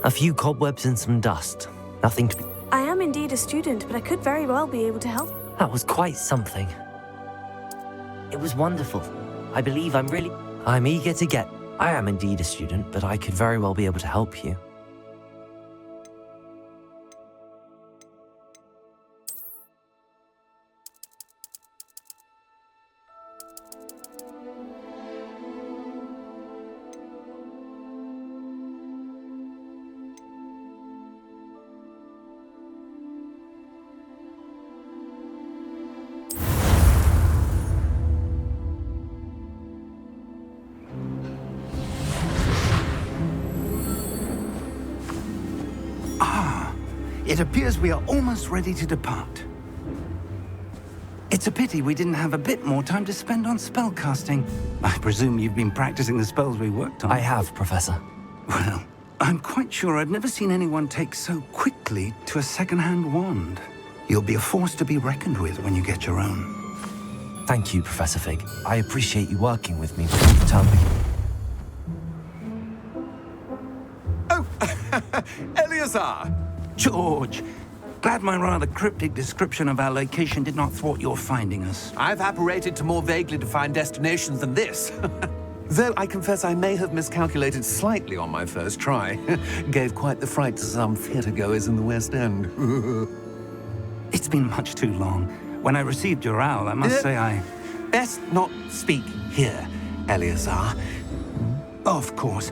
A few cobwebs and some dust. Nothing to be... I am indeed a student, but I could very well be able to help. That was quite something. It was wonderful. I believe I'm eager to get... I am indeed a student, but I could very well be able to help you. It appears we are almost ready to depart. It's a pity we didn't have a bit more time to spend on spellcasting. I presume you've been practicing the spells we worked on. I have, Professor. Well, I'm quite sure I've never seen anyone take so quickly to a second-hand wand. You'll be a force to be reckoned with when you get your own. Thank you, Professor Fig. I appreciate you working with me before the term begins. Oh, Eleazar! George, glad my rather cryptic description of our location did not thwart your finding us. I've apparated to more vaguely defined destinations than this. Though I confess I may have miscalculated slightly on my first try. Gave quite the fright to some theatre-goers in the West End. It's been much too long. When I received your owl, I must say I... Best not speak here, Eleazar. Of course.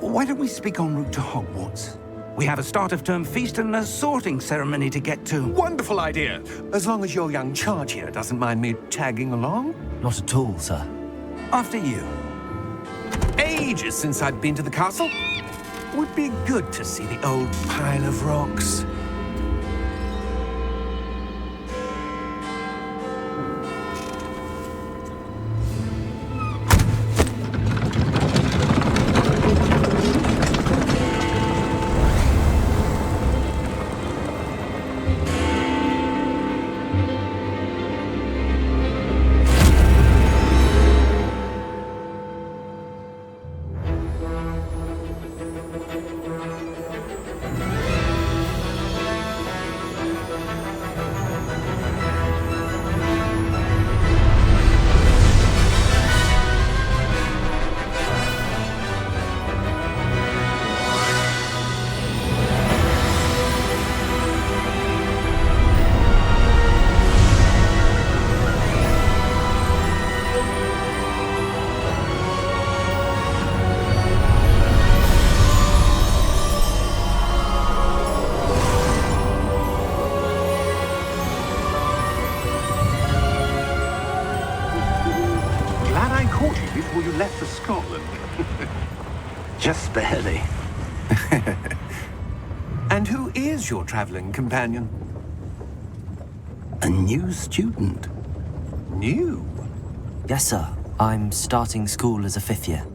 Why don't we speak en route to Hogwarts? We have a start-of-term feast and a sorting ceremony to get to. Wonderful idea! As long as your young charge here doesn't mind me tagging along. Not at all, sir. After you. Ages since I'd been to the castle. Would be good to see the old pile of rocks. Before you left for Scotland. Just barely. And who is your traveling companion? A new student. New? Yes, sir. I'm starting school as a 5th year.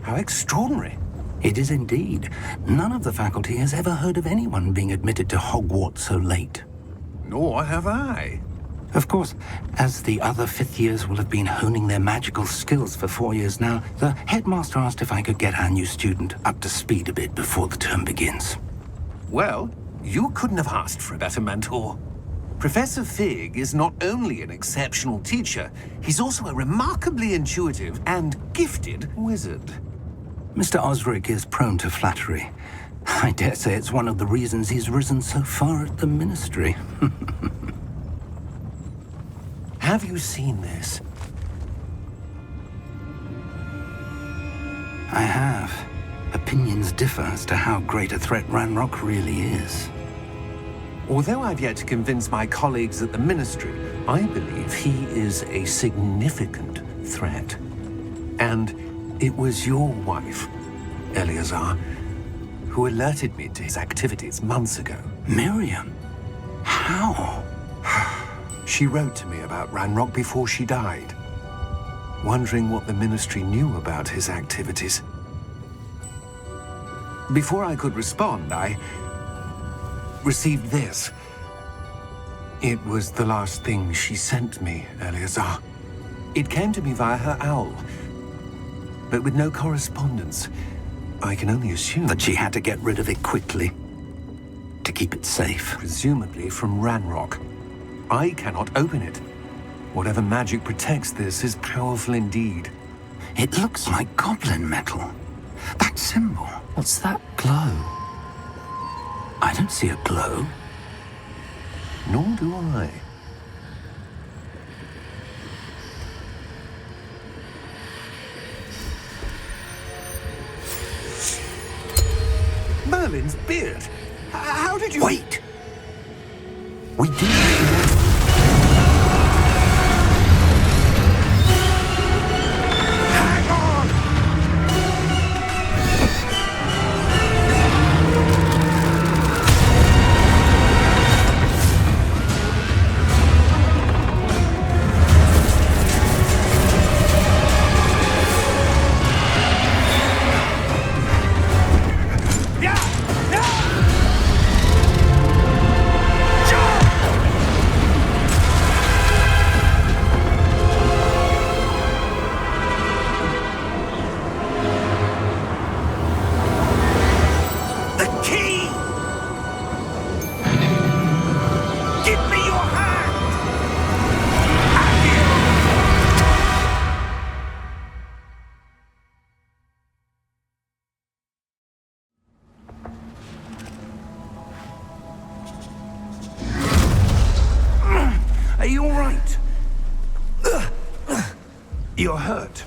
How extraordinary. It is indeed. None of the faculty has ever heard of anyone being admitted to Hogwarts so late. Nor have I. Of course, as the other 5th years will have been honing their magical skills for 4 years now, the headmaster asked if I could get our new student up to speed a bit before the term begins. Well, you couldn't have asked for a better mentor. Professor Fig is not only an exceptional teacher, he's also a remarkably intuitive and gifted wizard. Mr. Osric is prone to flattery. I dare say it's one of the reasons he's risen so far at the Ministry. Have you seen this? I have. Opinions differ as to how great a threat Ranrock really is. Although I've yet to convince my colleagues at the Ministry, I believe he is a significant threat. And it was your wife, Eleazar, who alerted me to his activities months ago. Miriam? How? She wrote to me about Ranrock before she died, wondering what the Ministry knew about his activities. Before I could respond, I received this. It was the last thing she sent me, Eleazar. It came to me via her owl, but with no correspondence. I can only assume That she had to get rid of it quickly to keep it safe. presumably from Ranrock. I cannot open it. Whatever magic protects this is powerful indeed. It looks like goblin metal. That symbol. What's that glow? I don't see a glow. Nor do I. Merlin's beard. How did you... Wait! We do. Hang on! Are you all right? You're hurt.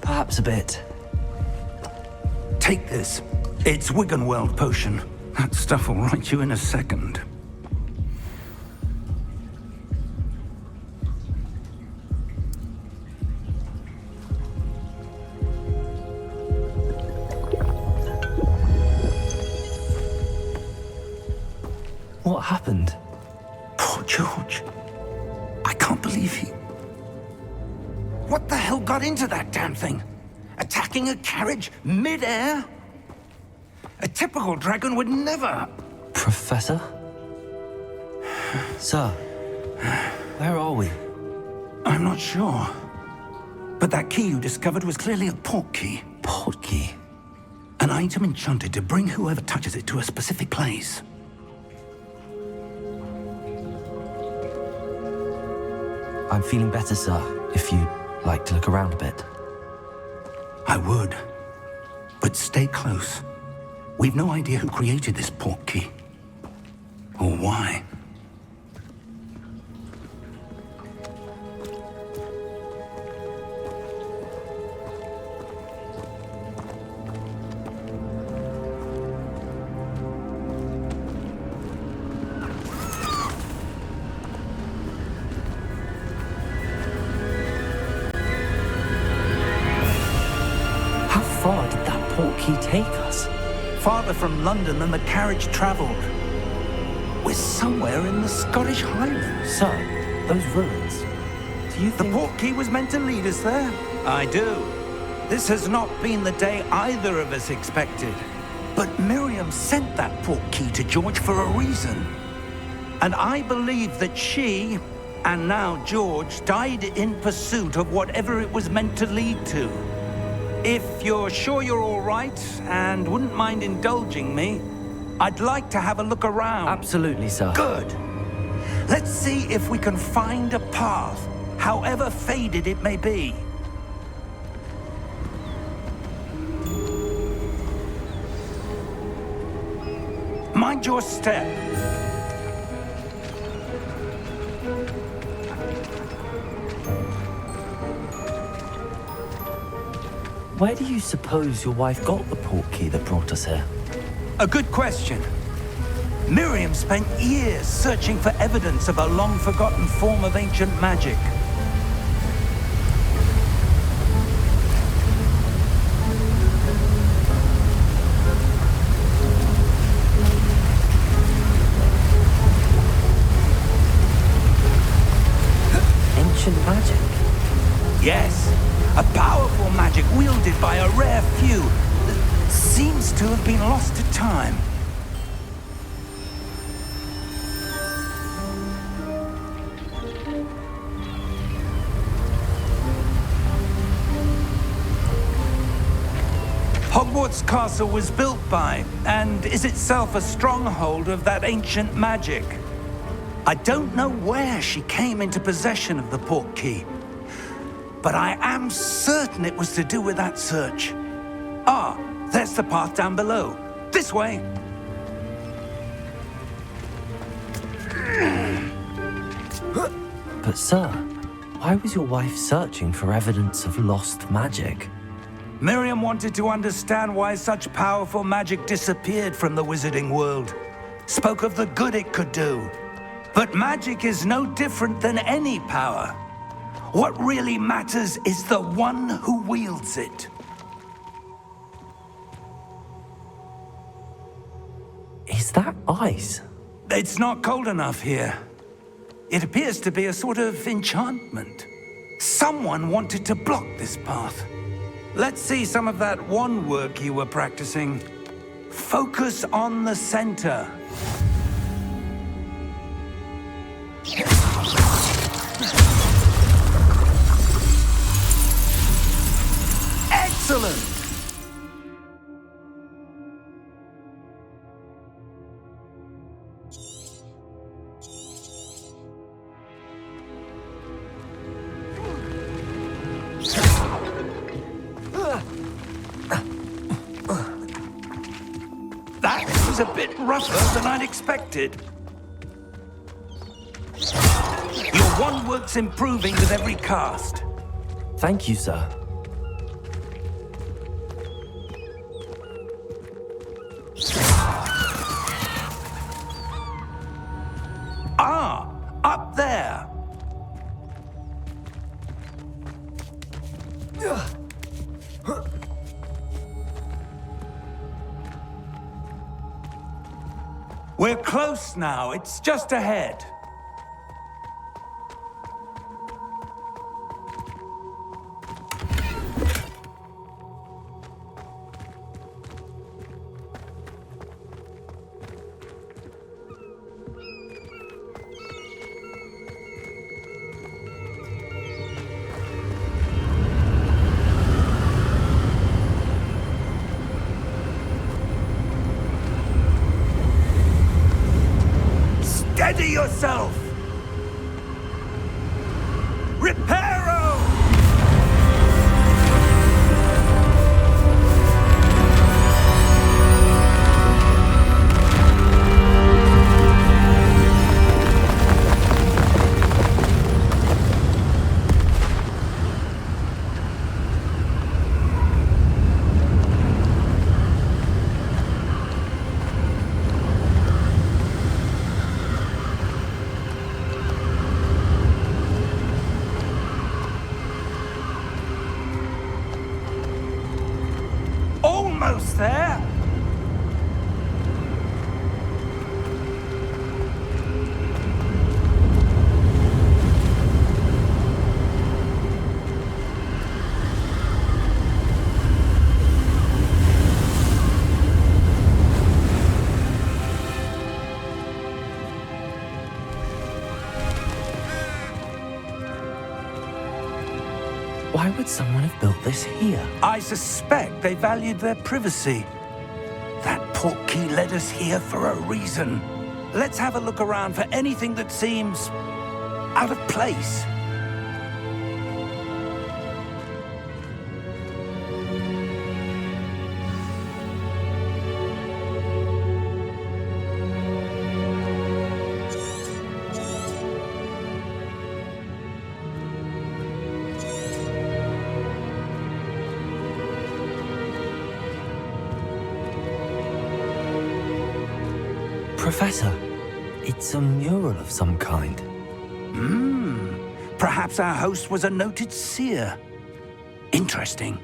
Perhaps a bit. Take this. It's Wiggenweld potion. That stuff will right you in a second. What happened? Poor George. I can't believe he... What the hell got into that damn thing? Attacking a carriage mid-air? A typical dragon would never... Professor? Sir, where are we? I'm not sure. But that key you discovered was clearly a port key. Port key? An item enchanted to bring whoever touches it to a specific place. I'm feeling better, sir, if you'd like to look around a bit. I would. But stay close. We've no idea who created this port key. Or why. How far did that port key take us? Farther from London than the carriage traveled. We're somewhere in the Scottish Highlands. Sir, those ruins. Do you The think... port key was meant to lead us there? I do. This has not been the day either of us expected. But Miriam sent that port key to George for a reason. And I believe that she, and now George, died in pursuit of whatever it was meant to lead to. If you're sure you're all right and wouldn't mind indulging me, I'd like to have a look around. Absolutely, sir. Good. Let's see if we can find a path, however faded it may be. Mind your step. Where do you suppose your wife got the port key that brought us here? A good question. Miriam spent years searching for evidence of a long-forgotten form of ancient magic. Ancient magic? Yes, a powerful magic wielded by a rare few that seems to have been lost to time. Hogwarts Hogwarts Castle was built by, and is itself a stronghold of that ancient magic. I don't know where she came into possession of the portkey, but I am certain it was to do with that search. Ah, there's the path down below. This way. But sir, why was your wife searching for evidence of lost magic? Miriam wanted to understand why such powerful magic disappeared from the wizarding world. Spoke of the good it could do. But magic is no different than any power. What really matters is the one who wields it. Is that ice? It's not cold enough here. It appears to be a sort of enchantment. Someone wanted to block this path. Let's see some of that wand work you were practicing. Focus on the center. Excellent! That was a bit rougher than I'd expected. Your wand work's improving with every cast. Thank you, sir. Ah, up there. We're close now. It's just ahead. Steady yourself! Reparo! Almost there. Why would someone have built this here? I suspect they valued their privacy. That portkey led us here for a reason. Let's have a look around for anything that seems out of place. Professor, it's a mural of some kind. Perhaps our host was a noted seer. Interesting.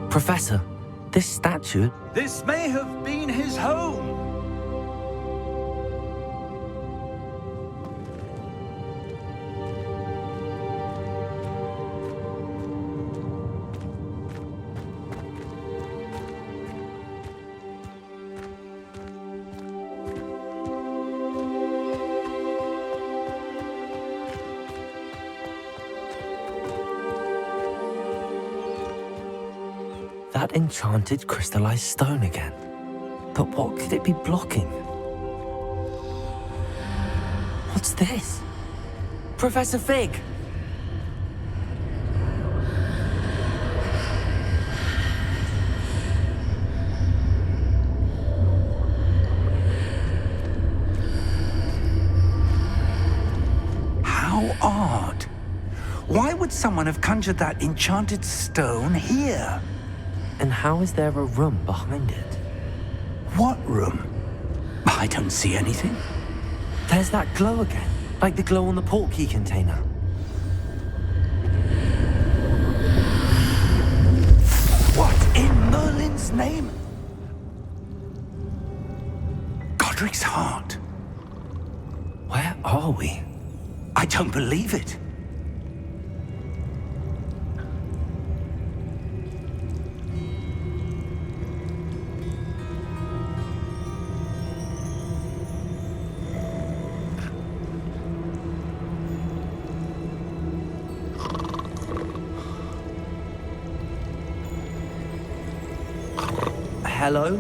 Professor, this statue... This may have been his home. that enchanted crystallized stone again. But what could it be blocking? What's this? Professor Fig! How odd. Why would someone have conjured that enchanted stone here? And how is there a room behind it? What room? I don't see anything. There's that glow again, like the glow on the portkey container. What in Merlin's name? Godric's heart. Where are we? I don't believe it. Hello?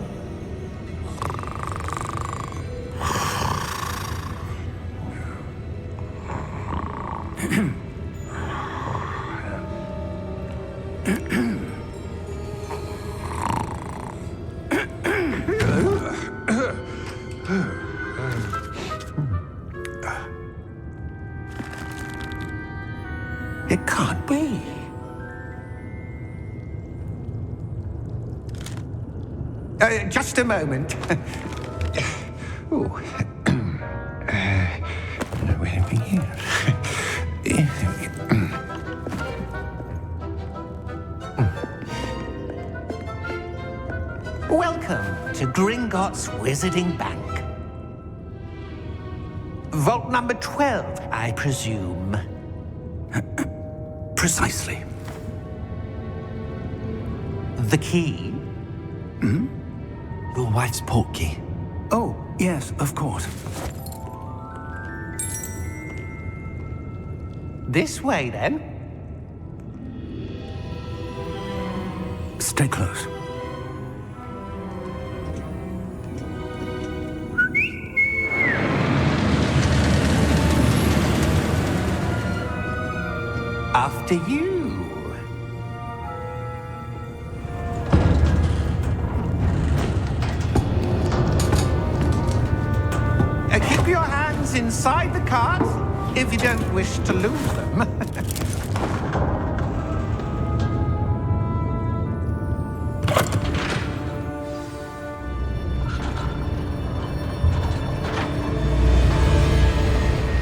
It can't be. Just a moment. Ooh. Where are we here? Welcome to Gringotts Wizarding Bank. Vault number 12, I presume. Precisely. The key? Your wife's portkey. Oh, yes, of course. This way, then. Stay close. After you. Keep your hands inside the cart if you don't wish to lose them.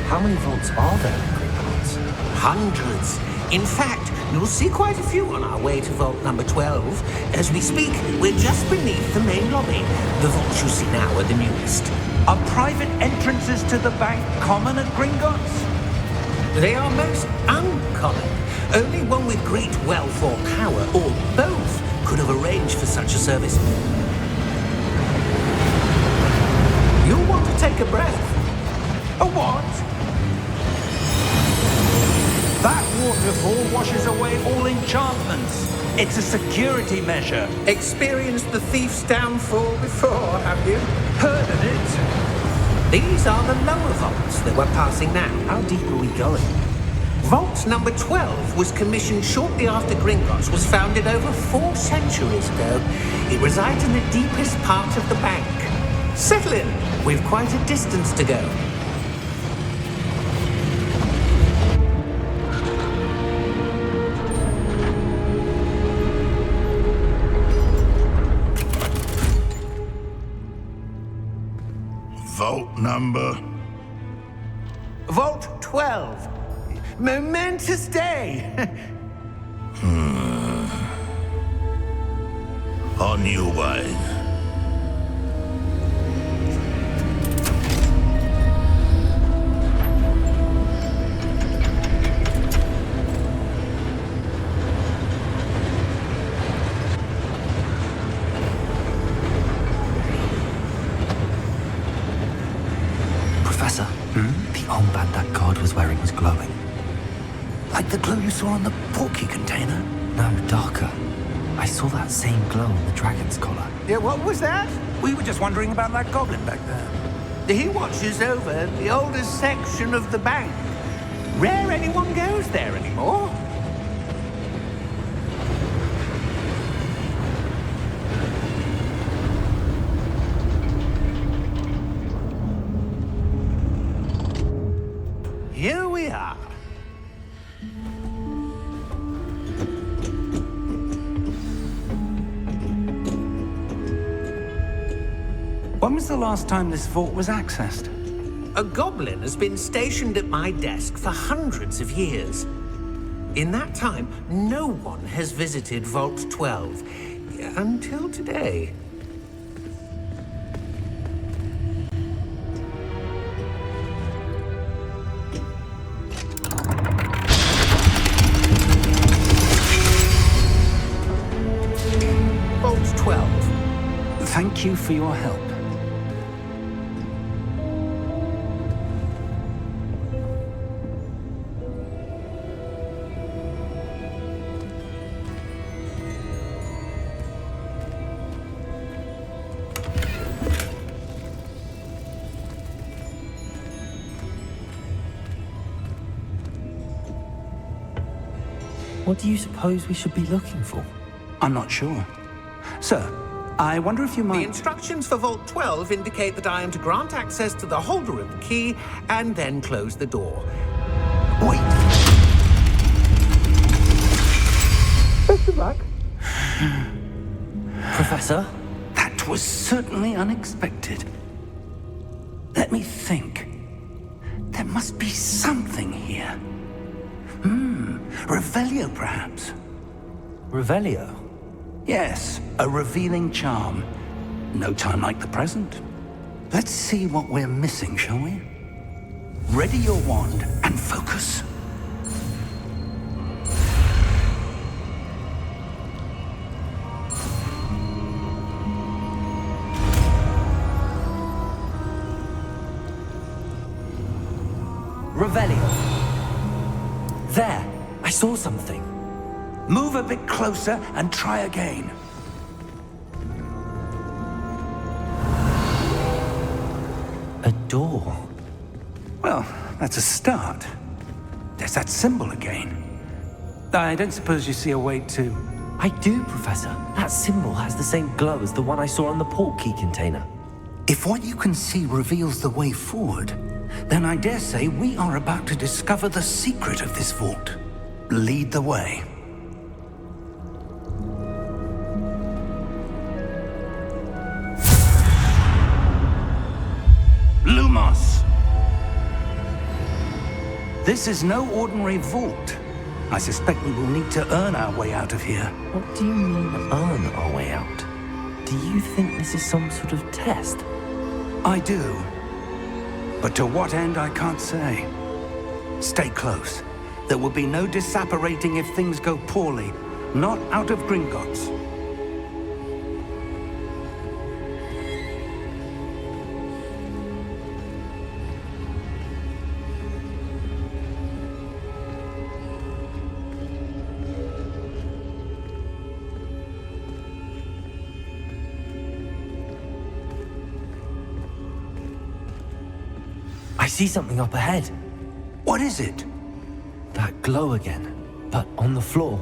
How many vaults are there in Gringotts? Hundreds. In fact, you'll see quite a few on our way to vault number 12. As we speak, we're just beneath the main lobby. The vaults you see now are the newest. Are private entrances to the bank common at Gringotts? They are most uncommon. Only one with great wealth or power, or both, could have arranged for such a service. You'll want to take a breath. A what? That waterfall washes away all enchantments. It's a security measure. Experienced the thief's downfall before, have you? Heard of it? These are the lower vaults that we're passing now. How deep are we going? Vault number 12 was commissioned shortly after Gringotts was founded over 4 centuries ago. It resides in the deepest part of the bank. Settle in. We've quite a distance to go. Vault number? Vault 12. Momentous day. On your way. Professor, the armband that guard was wearing was glowing. Like the glow you saw on the portkey container? No, darker. I saw that same glow in the dragon's collar. Yeah, what was that? We were just wondering about that goblin back there. He watches over the oldest section of the bank. Rare anyone goes there anymore. Here we are. When was the last time this vault was accessed? A goblin has been stationed at my desk for hundreds of years. In that time, no one has visited Vault 12 until today. Vault 12. Thank you for your help. What do you suppose we should be looking for? I'm not sure. Sir, I wonder if you The might... instructions for Vault 12 indicate that I am to grant access to the holder of the key and then close the door. Wait! Best of luck. Professor? That was certainly unexpected. Let me think. There must be something here. Revelio, perhaps? Revelio? Yes, a revealing charm. No time like the present. Let's see what we're missing, shall we? Ready your wand and focus. Revelio. There! I saw something. Move a bit closer and try again. A door. Well, that's a start. There's that symbol again. I don't suppose you see a way to... I do, Professor. That symbol has the same glow as the one I saw on the port key container. If what you can see reveals the way forward, then I dare say we are about to discover the secret of this vault. Lead the way. Lumos! This is no ordinary vault. I suspect we will need to earn our way out of here. What do you mean, earn our way out? Do you think this is some sort of test? I do. But to what end, I can't say. Stay close. There will be no disapparating if things go poorly. Not out of Gringotts. I see something up ahead. What is it? That glow again, but on the floor.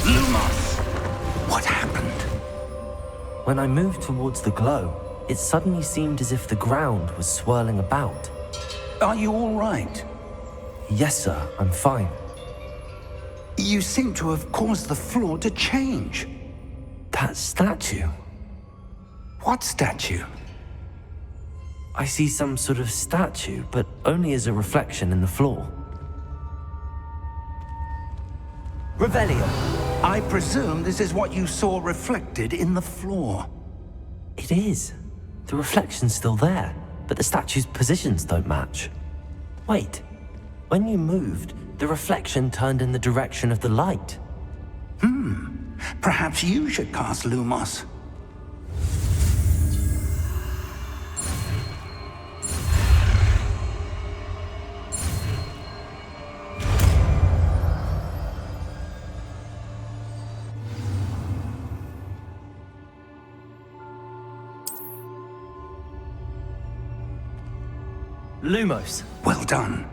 Lumos! What happened? When I moved towards the glow, it suddenly seemed as if the ground was swirling about. Are you all right? Yes, sir, I'm fine. You seem to have caused the floor to change. That statue. What statue? I see some sort of statue, but only as a reflection in the floor. Revelio. I presume this is what you saw reflected in the floor. It is. The reflection's still there, but the statue's positions don't match. Wait. When you moved, the reflection turned in the direction of the light. Perhaps you should cast Lumos. Lumos. Well done.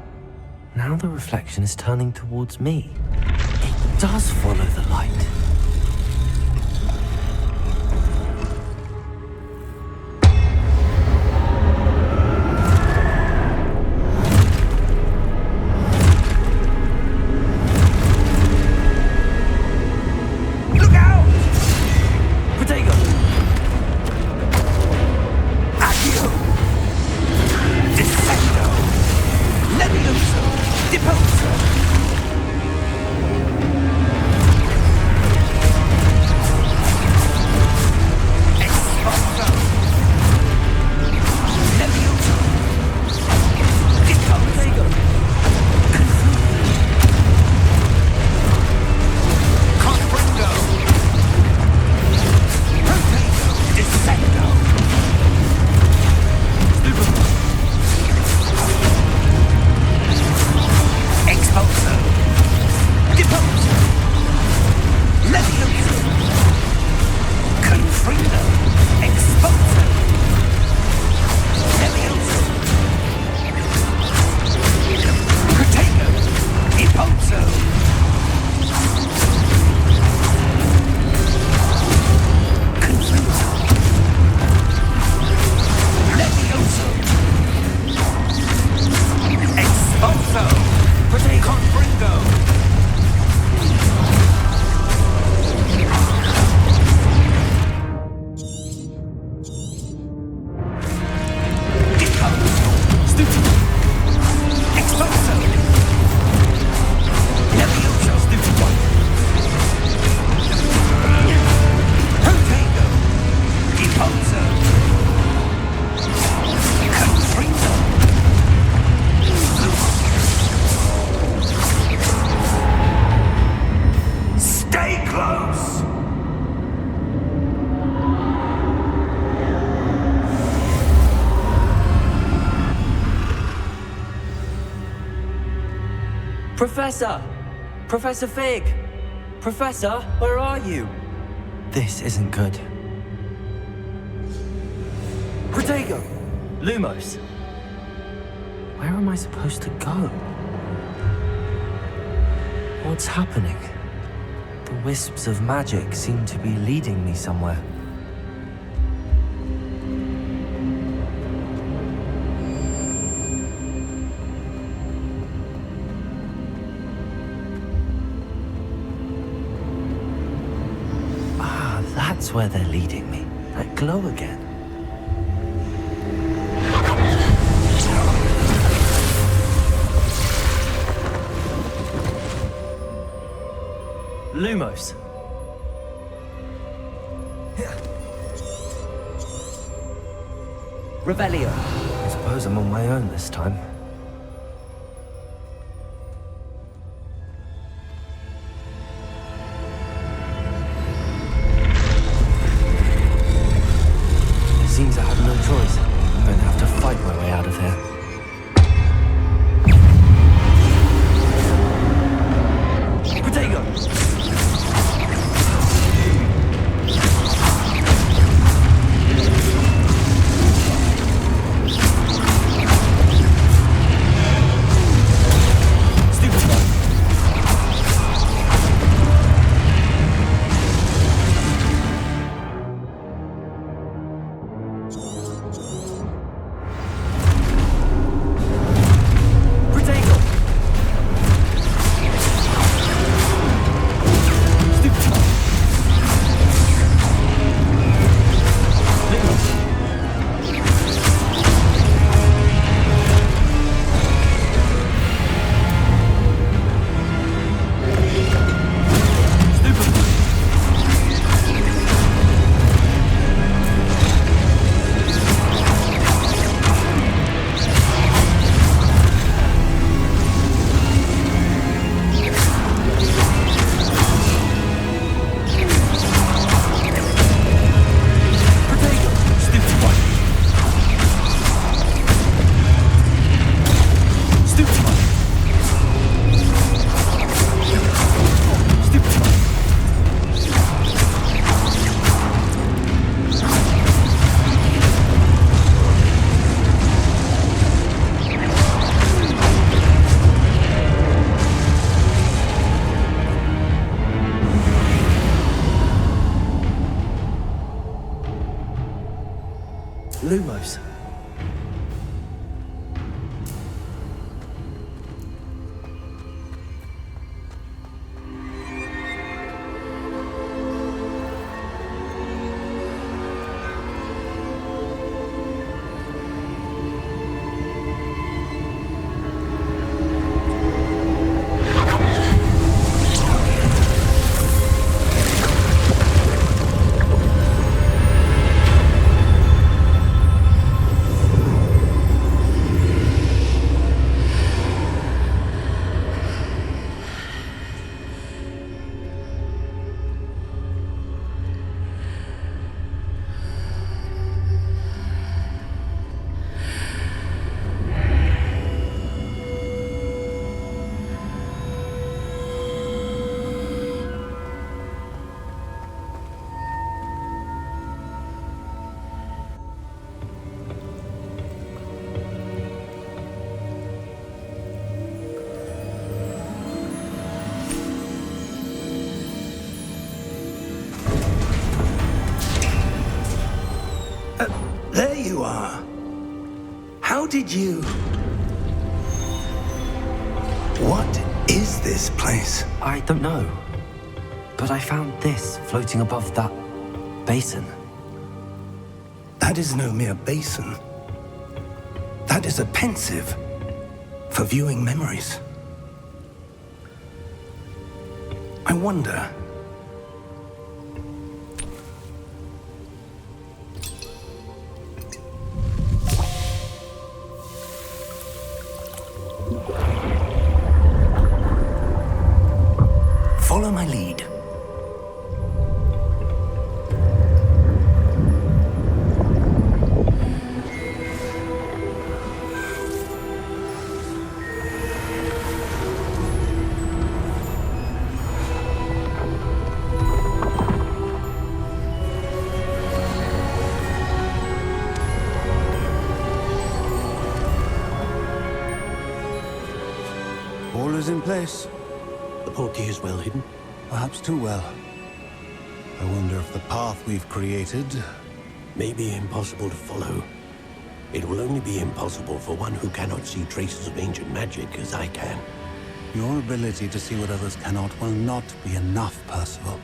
Now the reflection is turning towards me. It does follow the light. Look out! Protego! Accio! Descendo! Levioso! Deposo! Exposo! Levioso! Deposo! Comprendo! Protego! Descendo! Exposo! Deposo! Levioso! Confrido! Exposo! Levioso! Protego! Deposo! Confrido! Levioso! Exposo! Protego! Confrido! Stay close! Professor! Professor Fig! Professor, where are you? This isn't good. Protego! Lumos! Where am I supposed to go? What's happening? The wisps of magic seem to be leading me somewhere. Ah, that's where they're leading me. That glow again. Lumos. Revelio. I suppose I'm on my own this time. It seems I have no choice. I'm going to have to fight my way out of here. Protego! Lumos. There you are. How did you... What is this place? I don't know. But I found this floating above that basin. That is no mere basin. That is a pensive for viewing memories. I wonder... Follow my lead. All is in place. The portkey is well hidden. Perhaps too well. I wonder if the path we've created... May be impossible to follow. It will only be impossible for one who cannot see traces of ancient magic as I can. Your ability to see what others cannot will not be enough, Percival.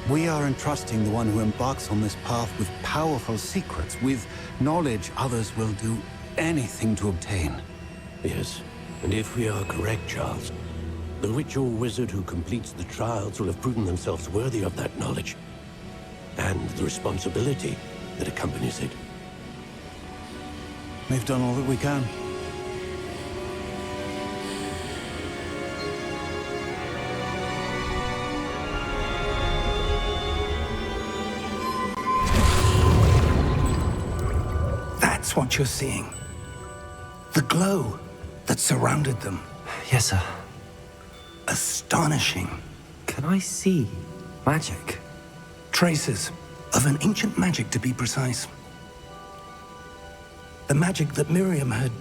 We are entrusting the one who embarks on this path with powerful secrets, with knowledge others will do anything to obtain. Yes, and if we are correct, Charles, the witch or wizard who completes the trials will have proven themselves worthy of that knowledge, and the responsibility that accompanies it. We've done all that we can. That's what you're seeing. The glow that surrounded them. Yes, sir. Astonishing. Can I see magic? Traces of an ancient magic, to be precise. The magic that Miriam had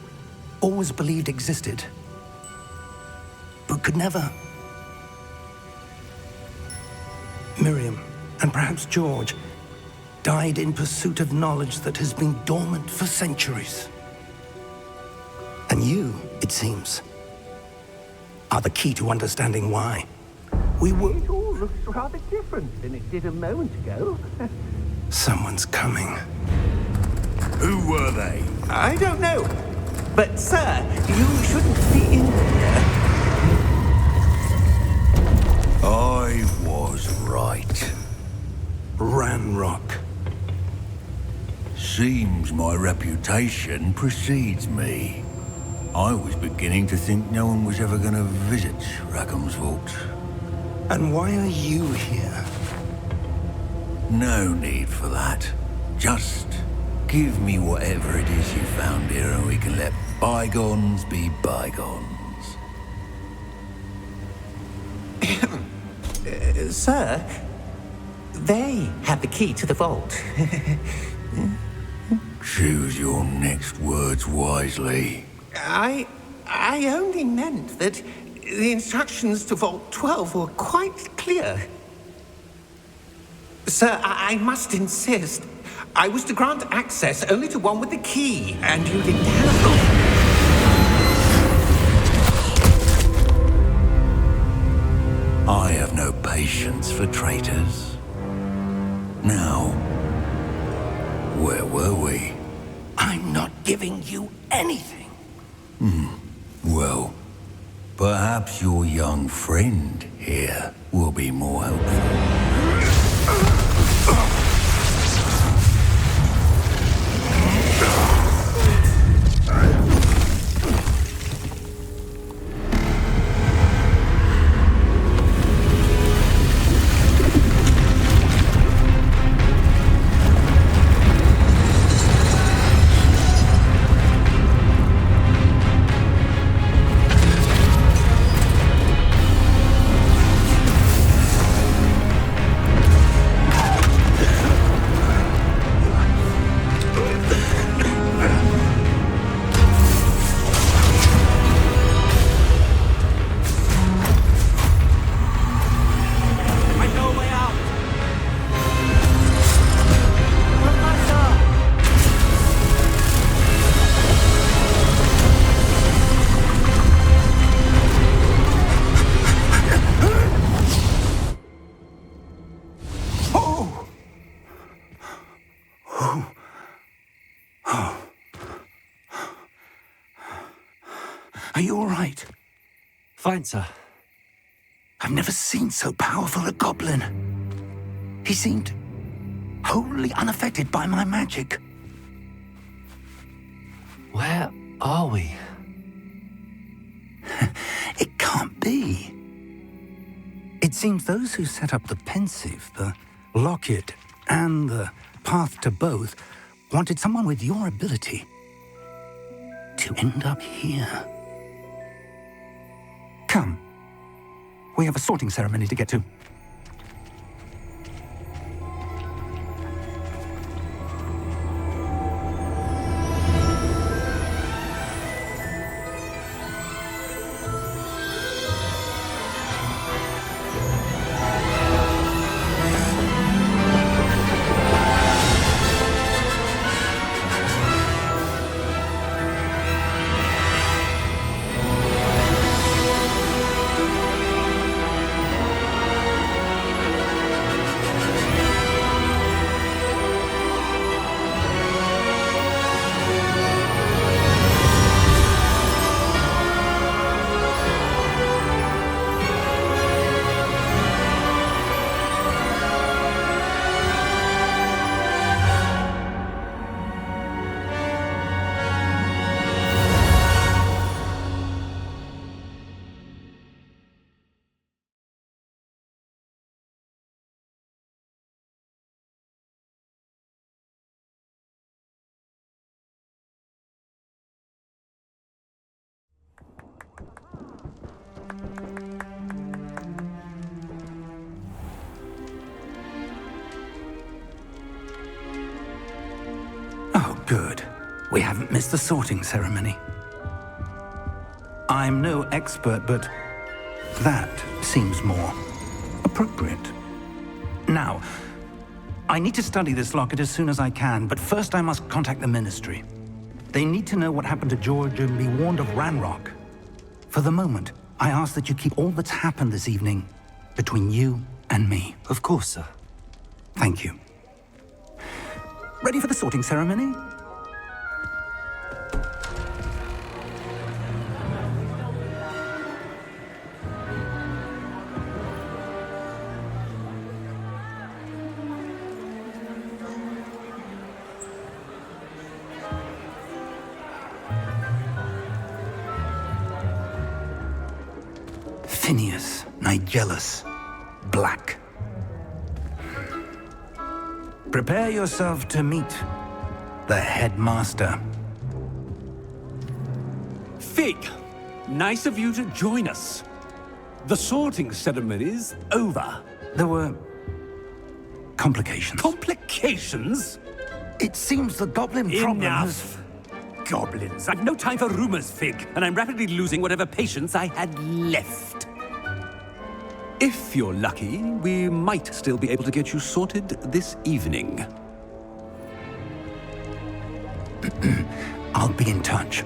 always believed existed, but could never. Miriam, and perhaps George, died in pursuit of knowledge that has been dormant for centuries. And you, it seems, are the key to understanding why. We were... It all looks rather different than it did a moment ago. Someone's coming. Who were they? I don't know. But, sir, you shouldn't be in here. I was right. Ranrock. Seems my reputation precedes me. I was beginning to think no one was ever going to visit Rackham's vault. And why are you here? No need for that. Just give me whatever it is you found here and we can let bygones be bygones. Sir, they have the key to the vault. Choose your next words wisely. I only meant that the instructions to Vault 12 were quite clear. Sir, I must insist. I was to grant access only to one with the key, and you didn't have... I have no patience for traitors. Now, where were we? I'm not giving you anything. Well, perhaps your young friend here will be more helpful. Are you all right? Fine, sir. I've never seen so powerful a goblin. He seemed wholly unaffected by my magic. Where are we? It can't be. It seems those who set up the pensive, the locket, and the path to both wanted someone with your ability to end up here. Come. We have a sorting ceremony to get to. Oh, good. We haven't missed the sorting ceremony. I'm no expert, but that seems more appropriate. Now, I need to study this locket as soon as I can, but first I must contact the Ministry. They need to know what happened to George and be warned of Ranrock. For the moment, I ask that you keep all that's happened this evening between you and me. Of course, sir. Thank you. Ready for the sorting ceremony? Phineas, Nigellus, Black. Prepare yourself to meet the headmaster. Fig, nice of you to join us. The sorting ceremony's over. There were complications. Complications? It seems the goblin problem Enough. Goblins. I've no time for rumors, Fig, and I'm rapidly losing whatever patience I had left. If you're lucky, we might still be able to get you sorted this evening. I'll be in touch.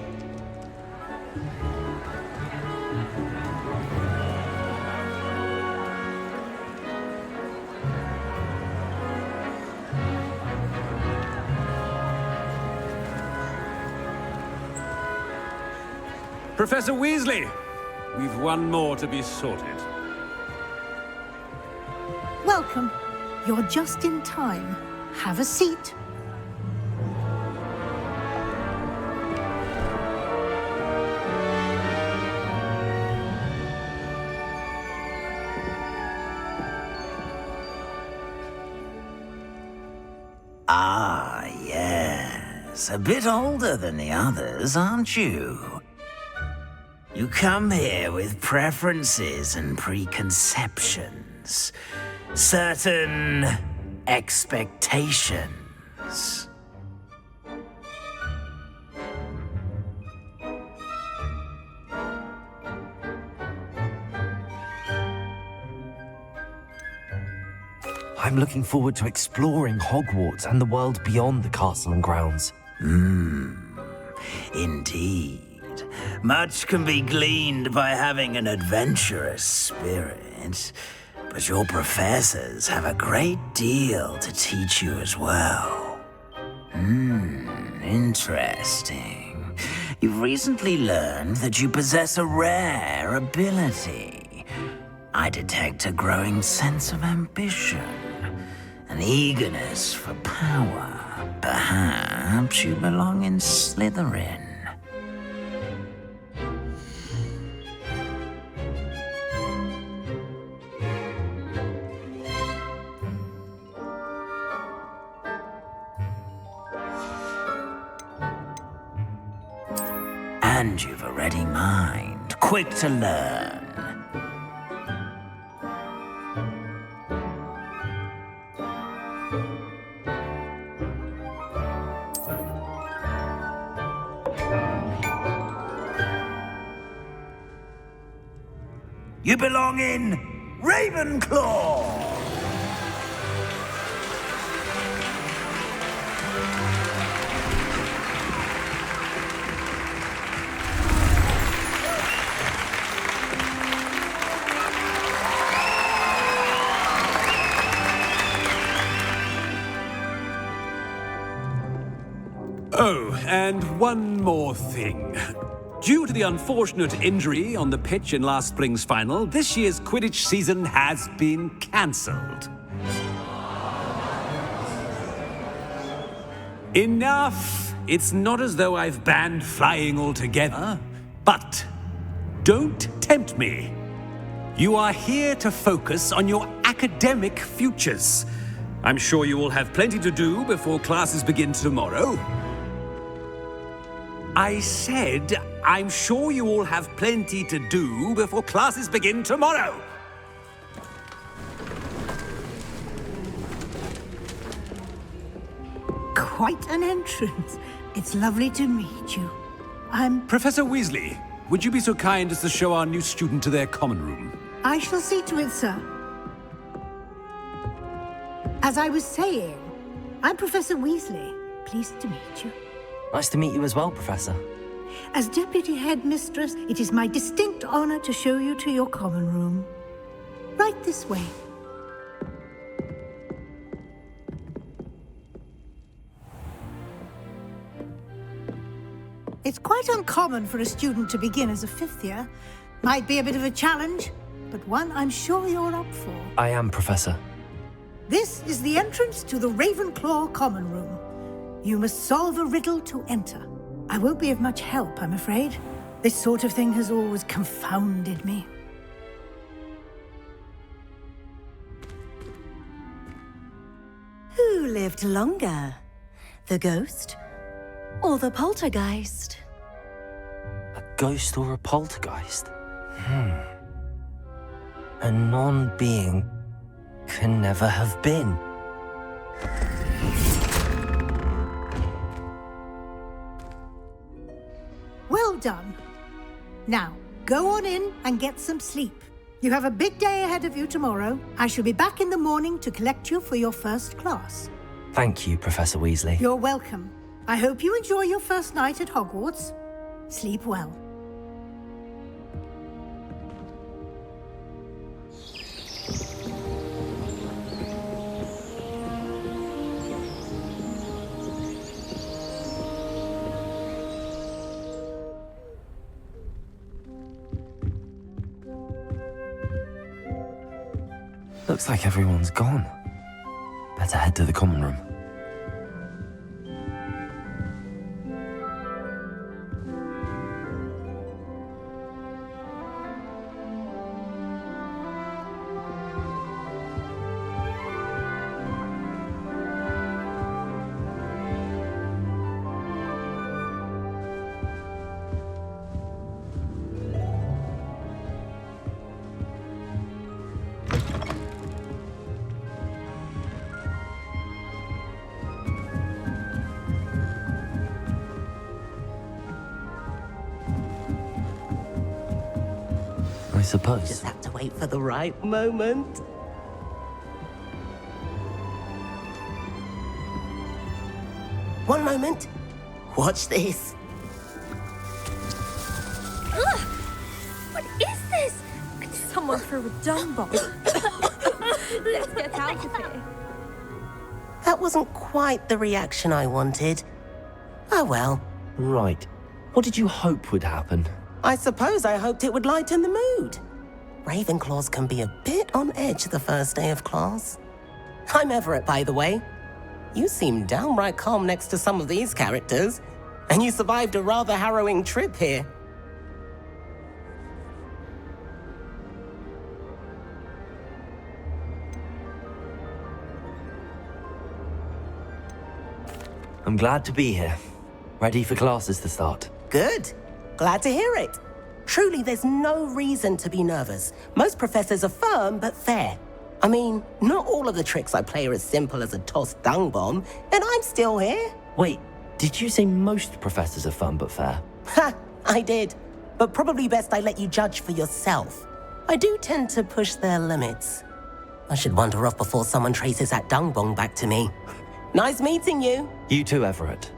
Professor Weasley, we've one more to be sorted. Welcome. You're just in time. Have a seat. Ah, yes. A bit older than the others, aren't you? You come here with preferences and preconceptions. Certain expectations. I'm looking forward to exploring Hogwarts and the world beyond the castle and grounds. Indeed. Much can be gleaned by having an adventurous spirit, but your professors have a great deal to teach you as well. Interesting. You've recently learned that you possess a rare ability. I detect a growing sense of ambition, an eagerness for power. Perhaps you belong in Slytherin. And you've a ready mind, quick to learn. You belong in Ravenclaw! Oh, and one more thing. Due to the unfortunate injury on the pitch in last spring's final, this year's Quidditch season has been cancelled. Enough! It's not as though I've banned flying altogether, but don't tempt me. You are here to focus on your academic futures. I'm sure you will have plenty to do before classes begin tomorrow. I said, I'm sure you all have plenty to do before classes begin tomorrow. Quite an entrance. It's lovely to meet you. Professor Weasley, would you be so kind as to show our new student to their common room? I shall see to it, sir. As I was saying, I'm Professor Weasley. Pleased to meet you. Nice to meet you as well, Professor. As Deputy Headmistress, it is my distinct honor to show you to your common room. Right this way. It's quite uncommon for a student to begin as a fifth year. Might be a bit of a challenge, but one I'm sure you're up for. I am, Professor. This is the entrance to the Ravenclaw common room. You must solve a riddle to enter. I won't be of much help, I'm afraid. This sort of thing has always confounded me. Who lived longer? The ghost or the poltergeist? A ghost or a poltergeist? A non-being can never have been. Well done. Now, go on in and get some sleep. You have a big day ahead of you tomorrow. I shall be back in the morning to collect you for your first class. Thank you, Professor Weasley. You're welcome. I hope you enjoy your first night at Hogwarts. Sleep well. Looks like everyone's gone. Better head to the common room. I suppose. Just have to wait for the right moment. One moment. Watch this. Ugh! What is this? Someone threw a dung bomb. Let's get out of here. That wasn't quite the reaction I wanted. Oh well. Right. What did you hope would happen? I suppose I hoped it would lighten the mood. Ravenclaws can be a bit on edge the first day of class. I'm Everett, by the way. You seem downright calm next to some of these characters, and you survived a rather harrowing trip here. I'm glad to be here. Ready for classes to start. Good. Glad to hear it. Truly, there's no reason to be nervous. Most professors are firm but fair. I mean, not all of the tricks I play are as simple as a tossed dung bomb, and I'm still here. Wait, did you say most professors are fun but fair? Ha, I did. But probably best I let you judge for yourself. I do tend to push their limits. I should wander off before someone traces that dung bomb back to me. Nice meeting you. You too, Everett.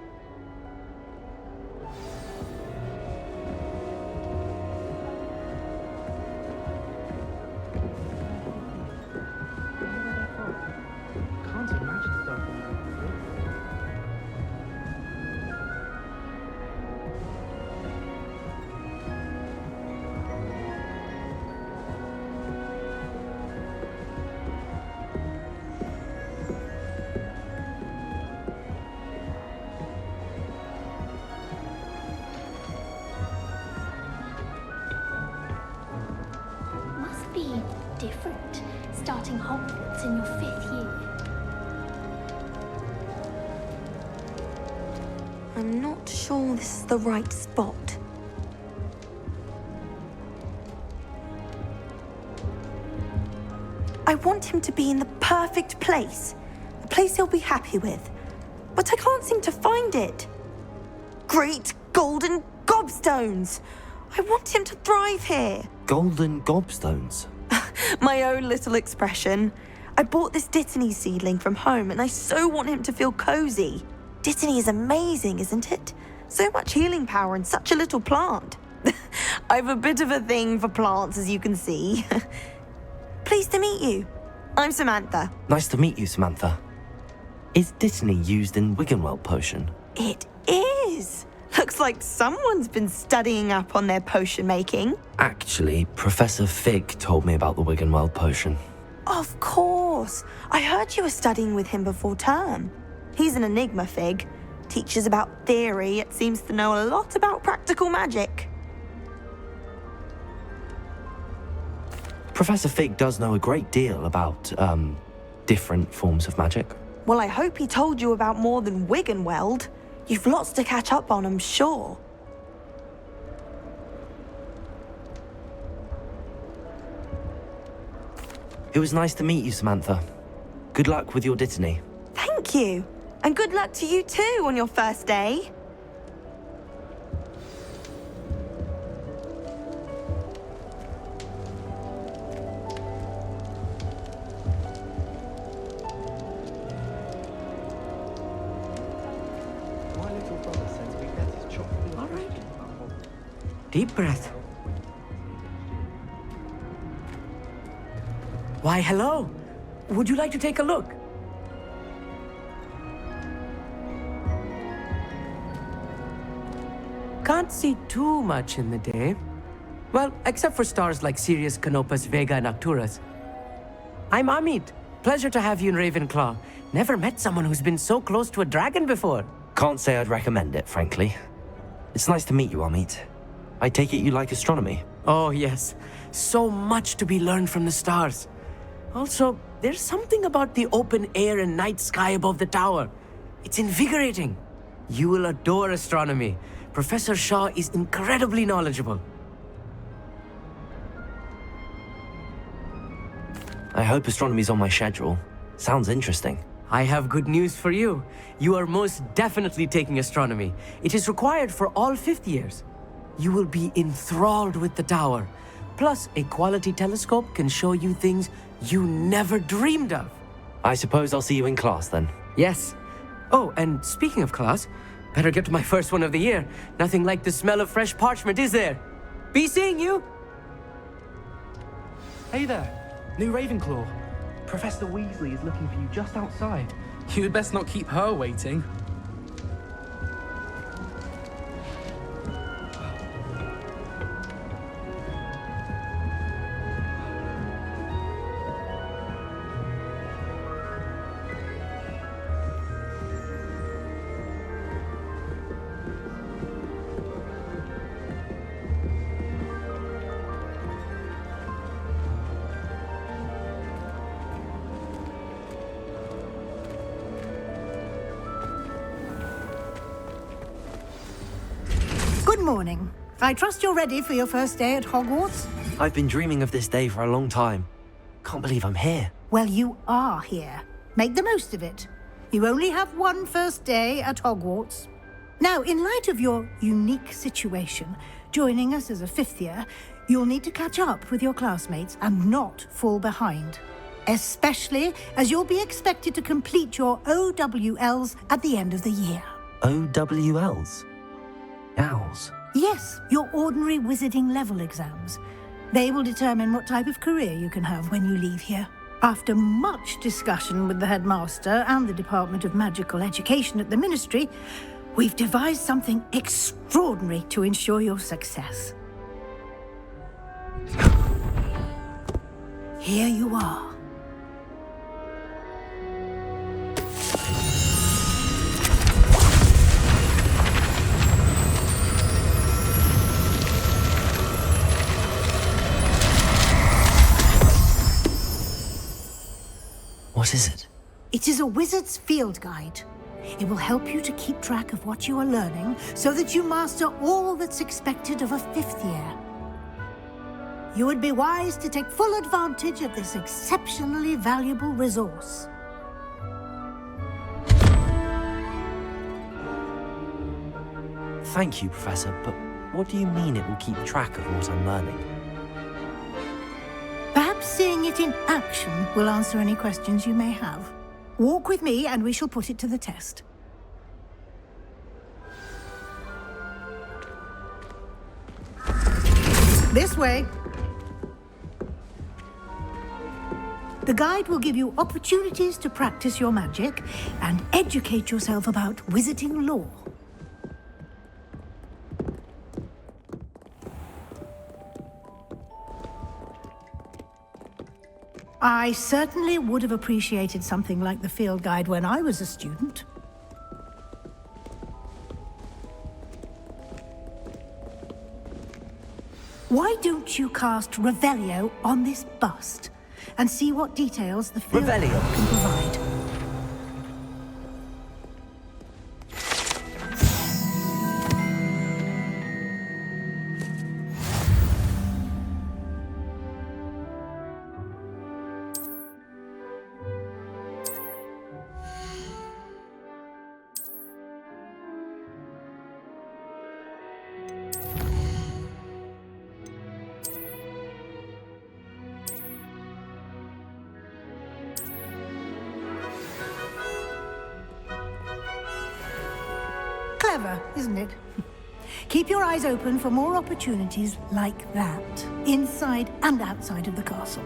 Different, starting Hogwarts in your 5th year. I'm not sure this is the right spot. I want him to be in the perfect place, a place he'll be happy with, but I can't seem to find it. Great golden gobstones! I want him to thrive here. Golden gobstones? My own little expression. I bought this Dittany seedling from home and I so want him to feel cozy. Dittany is amazing, isn't it? So much healing power in such a little plant. I've a bit of a thing for plants, as you can see. Pleased to meet you. I'm Samantha. Nice to meet you, Samantha. Is Dittany used in Wiggenweld potion? It is. Looks like someone's been studying up on their potion making. Actually, Professor Fig told me about the Wiggenweld potion. Of course. I heard you were studying with him before term. He's an enigma, Fig. Teaches about theory, yet seems to know a lot about practical magic. Professor Fig does know a great deal about, different forms of magic. Well, I hope he told you about more than Wiggenweld. You've lots to catch up on, I'm sure. It was nice to meet you, Samantha. Good luck with your Dittany. Thank you. And good luck to you too on your first day. Deep breath. Why, hello. Would you like to take a look? Can't see too much in the day. Well, except for stars like Sirius, Canopus, Vega, and Arcturus. I'm Amit. Pleasure to have you in Ravenclaw. Never met someone who's been so close to a dragon before. Can't say I'd recommend it, frankly. It's nice to meet you, Amit. I take it you like astronomy. Oh, yes. So much to be learned from the stars. Also, there's something about the open air and night sky above the tower. It's invigorating. You will adore astronomy. Professor Shaw is incredibly knowledgeable. I hope astronomy's on my schedule. Sounds interesting. I have good news for you. You are most definitely taking astronomy. It is required for all fifth years. You will be enthralled with the tower. Plus, a quality telescope can show you things you never dreamed of. I suppose I'll see you in class then. Yes. Oh, and speaking of class, better get to my first one of the year. Nothing like the smell of fresh parchment, is there? Be seeing you! Hey there, new Ravenclaw. Professor Weasley is looking for you just outside. You'd best not keep her waiting. Good morning. I trust you're ready for your first day at Hogwarts? I've been dreaming of this day for a long time. Can't believe I'm here. Well, you are here. Make the most of it. You only have one first day at Hogwarts. Now, in light of your unique situation, joining us as a fifth year, you'll need to catch up with your classmates and not fall behind. Especially as you'll be expected to complete your OWLs at the end of the year. OWLs? Owls? Yes, your ordinary wizarding level exams. They will determine what type of career you can have when you leave here. After much discussion with the headmaster and the Department of Magical Education at the Ministry, we've devised something extraordinary to ensure your success. Here you are. What is it? It is a wizard's field guide. It will help you to keep track of what you are learning so that you master all that's expected of a fifth year. You would be wise to take full advantage of this exceptionally valuable resource. Thank you, Professor, but what do you mean it will keep track of what I'm learning? Perhaps seeing it in action will answer any questions you may have. Walk with me and we shall put it to the test. This way. The guide will give you opportunities to practice your magic and educate yourself about wizarding lore. I certainly would have appreciated something like the field guide when I was a student. Why don't you cast Revelio on this bust and see what details the field guide can provide? Clever, isn't it? Keep your eyes open for more opportunities like that, inside and outside of the castle.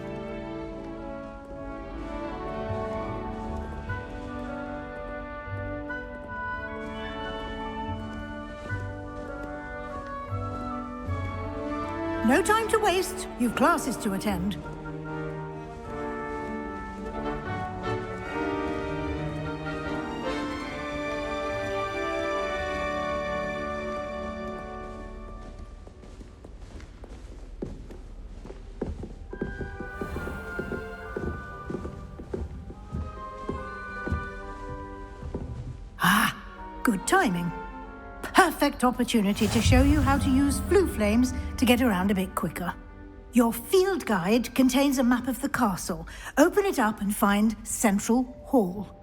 No time to waste. You've classes to attend. Good timing. Perfect opportunity to show you how to use flue flames to get around a bit quicker. Your field guide contains a map of the castle. Open it up and find Central Hall.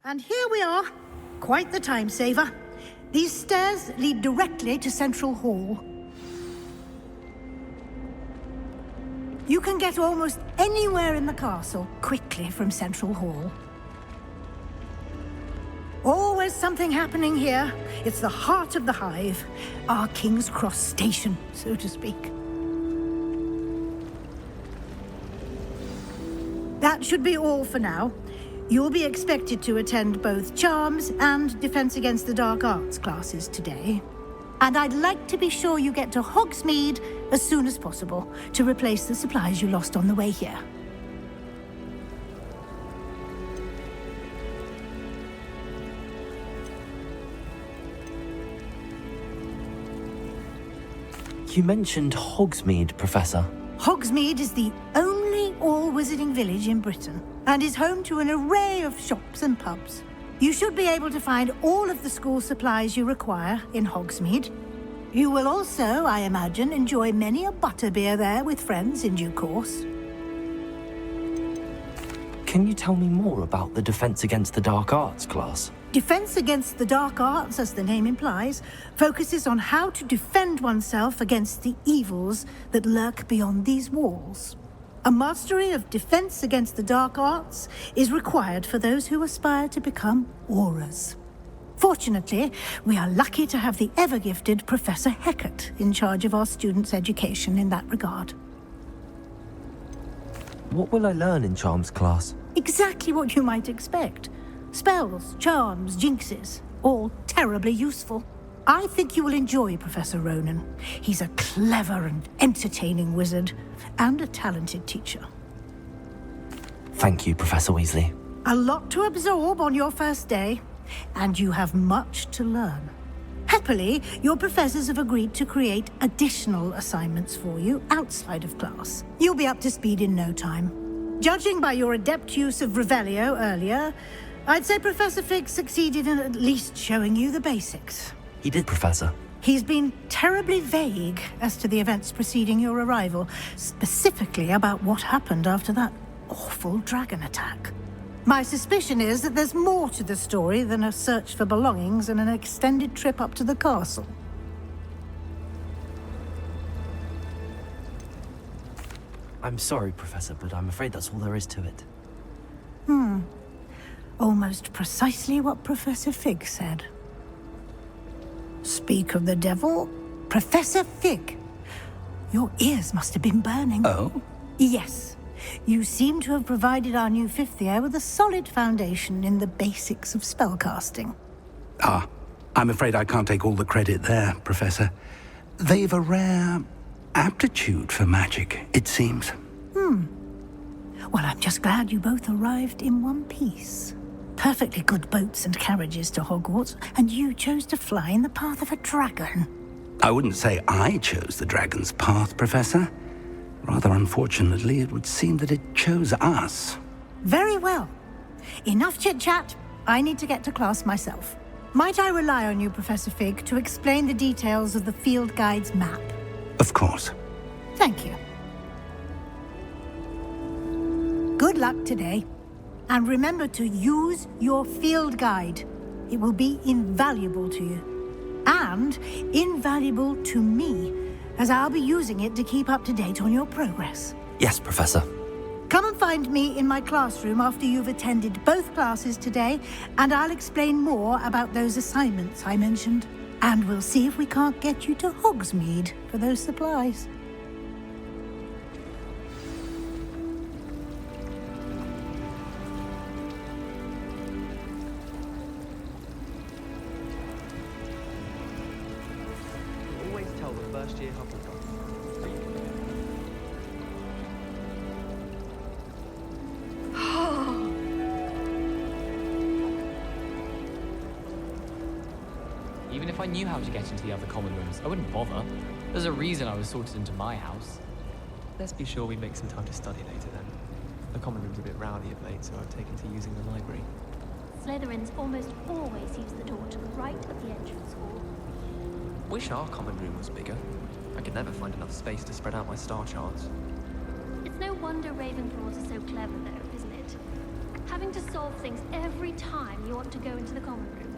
And here we are. Quite the time saver. These stairs lead directly to Central Hall. You can get almost anywhere in the castle quickly from Central Hall. Always something happening here. It's the heart of the hive, our King's Cross station, so to speak. That should be all for now. You'll be expected to attend both Charms and Defense Against the Dark Arts classes today. And I'd like to be sure you get to Hogsmeade as soon as possible to replace the supplies you lost on the way here. You mentioned Hogsmeade, Professor. Hogsmeade is the only all-wizarding village in Britain and is home to an array of shops and pubs. You should be able to find all of the school supplies you require in Hogsmeade. You will also, I imagine, enjoy many a butterbeer there with friends in due course. Can you tell me more about the Defense Against the Dark Arts class? Defense Against the Dark Arts, as the name implies, focuses on how to defend oneself against the evils that lurk beyond these walls. A mastery of Defense Against the Dark Arts is required for those who aspire to become Aurors. Fortunately, we are lucky to have the ever-gifted Professor Hecat in charge of our students' education in that regard. What will I learn in Charms class? Exactly what you might expect. Spells, charms, jinxes, all terribly useful. I think you will enjoy Professor Ronan. He's a clever and entertaining wizard, and a talented teacher. Thank you, Professor Weasley. A lot to absorb on your first day, and you have much to learn. Happily, your professors have agreed to create additional assignments for you outside of class. You'll be up to speed in no time. Judging by your adept use of Revelio earlier, I'd say Professor Fig succeeded in at least showing you the basics. He did, Professor. He's been terribly vague as to the events preceding your arrival, specifically about what happened after that awful dragon attack. My suspicion is that there's more to the story than a search for belongings and an extended trip up to the castle. I'm sorry, Professor, but I'm afraid that's all there is to it. Almost precisely what Professor Fig said. Speak of the devil, Professor Fig. Your ears must have been burning. Oh? Yes. You seem to have provided our new fifth year with a solid foundation in the basics of spellcasting. I'm afraid I can't take all the credit there, Professor. They've a rare aptitude for magic, it seems. Well, I'm just glad you both arrived in one piece. perfectly good boats and carriages to Hogwarts, and you chose to fly in the path of a dragon. I wouldn't say I chose the dragon's path, Professor. Rather unfortunately, it would seem that it chose us. Very well. Enough chit-chat. I need to get to class myself. Might I rely on you, Professor Fig, to explain the details of the field guide's map? Of course. Thank you. Good luck today. And remember to use your field guide. It will be invaluable to you. And invaluable to me, as I'll be using it to keep up to date on your progress. Yes, Professor. Come and find me in my classroom after you've attended both classes today, and I'll explain more about those assignments I mentioned. And we'll see if we can't get you to Hogsmeade for those supplies. Always tell the first year Hufflepuff. Even if I knew how to get into the other common rooms, I wouldn't bother. There's a reason I was sorted into my house. Let's be sure we make some time to study later then. The common room's a bit rowdy of late, so I've taken to using the library. Slytherins almost always use the door to the right of the entrance hall. Wish our common room was bigger. I could never find enough space to spread out my star charts. It's no wonder Ravenclaws are so clever though, isn't it? Having to solve things every time you want to go into the common room.